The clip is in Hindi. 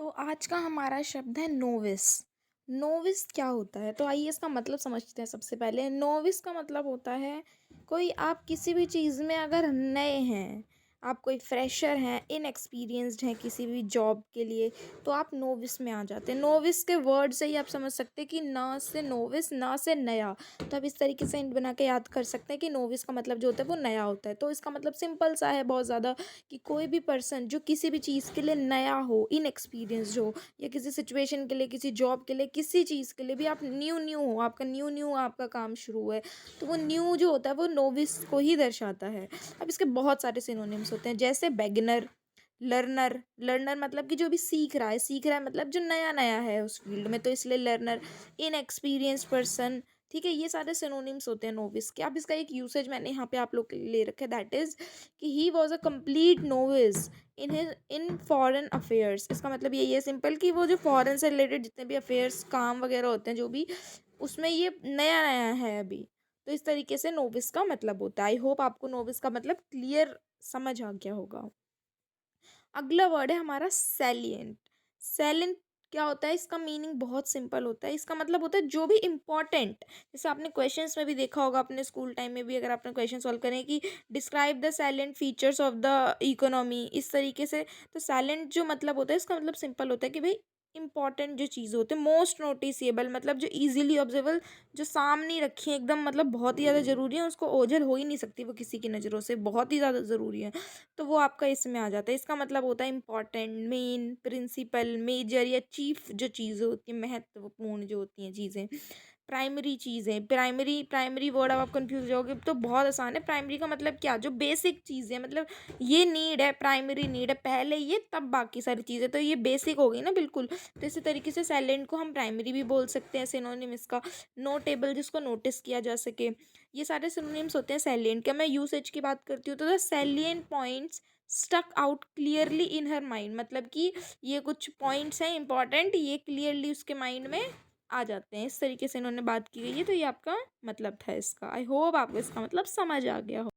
तो आज का हमारा शब्द है नोविस। नोविस क्या होता है? तो आइए इसका मतलब समझते हैं। सबसे पहले नोविस का मतलब होता है कोई, आप किसी भी चीज़ में अगर नए हैं, आप कोई फ्रेशर हैं, इनएक्सपीरियंस्ड हैं किसी भी जॉब के लिए, तो आप नोविस में आ जाते हैं। नोविस के वर्ड से ही आप समझ सकते हैं कि ना से नोविस, ना से नया। तो आप इस तरीके से इंट बना के याद कर सकते हैं कि नोविस का मतलब जो होता है वो नया होता है। तो इसका मतलब सिंपल सा है बहुत ज़्यादा, कि कोई भी पर्सन जो किसी भी चीज़ के लिए नया हो, इनएक्सपीरियंस्ड हो, या किसी सिचुएशन के लिए, किसी जॉब के लिए, किसी चीज़ के लिए भी आप न्यू न्यू हो, आपका न्यू आपका काम शुरू है, तो वो न्यू जो होता है वो नोविस को ही दर्शाता है। अब इसके बहुत सारे सिनोनिम्स होते हैं, जैसे बेगिनर, लर्नर। लर्नर मतलब कि जो भी सीख रहा है मतलब जो नया नया है उस फील्ड में, तो इसलिए लर्नर। इनएक्सपीरियंस्ड पर्सन, ठीक है। ये सारे सिनोनिम्स होते हैं नोविस के। अब इसका एक यूसेज मैंने यहाँ पे आप लोग के लिए ले रखा है, दैट इज कि he was a complete novice in foreign affairs. इसका मतलब यही है सिंपल, कि वो जो फॉरेन से रिलेटेड जितने भी अफेयर्स, काम वगैरह होते हैं जो भी, उसमें ये नया नया है अभी। तो इस तरीके से नोविस का मतलब होता है। आई होप आपको नोविस का मतलब क्लियर समझ आ गया होगा। अगला वर्ड है हमारा सैलिएंट। सैलिएंट क्या होता है? इसका मीनिंग बहुत सिंपल होता है। इसका मतलब होता है जो भी इम्पोर्टेंट, जैसे आपने क्वेश्चंस में भी देखा होगा, अपने स्कूल टाइम में भी अगर आपने क्वेश्चन सॉल्व करें कि describe the salient features of the economy, इस तरीके से। तो सैलेंट जो मतलब होता है, इसका मतलब सिंपल होता है कि भाई इंपॉर्टेंट जो चीज़ होती है, मोस्ट नोटिसेबल, मतलब जो इजीली ऑब्जर्वेबल, जो सामने रखी है एकदम, मतलब बहुत ही ज़्यादा ज़रूरी है, उसको ओझल हो ही नहीं सकती वो किसी की नज़रों से, बहुत ही ज़्यादा ज़रूरी है। तो वो आपका इसमें आ जाता है। इसका मतलब होता है इम्पॉर्टेंट, मेन, प्रिंसिपल, मेजर या चीफ जो चीज़ें होती हैं, महत्वपूर्ण जो होती हैं चीज़ें। प्राइमरी चीज़ें, प्राइमरी प्राइमरी वर्ड, अब आप कंफ्यूज जाओगे तो बहुत आसान है। प्राइमरी का मतलब क्या? जो बेसिक चीज़ें, मतलब ये नीड है, प्राइमरी नीड है, पहले ये तब बाकी सारी चीज़ें, तो ये बेसिक हो गई ना बिल्कुल। तो इसी तरीके से साइलेंट को हम प्राइमरी भी बोल सकते हैं, सिनोनिम इसका। नोटेबल, जिसको नोटिस किया जा सके। ये सारे सिनोनिम्स होते हैं सैलिएंट के। मैं यूसेज की बात करती हूँ तो the salient points stuck out clearly in her mind, मतलब कि ये कुछ पॉइंट्स हैं इंपॉर्टेंट, ये क्लियरली उसके माइंड में आ जाते हैं। इस तरीके से इन्होंने बात की गई है। तो ये आपका मतलब था इसका। आई होप आपको इसका मतलब समझ आ गया हो।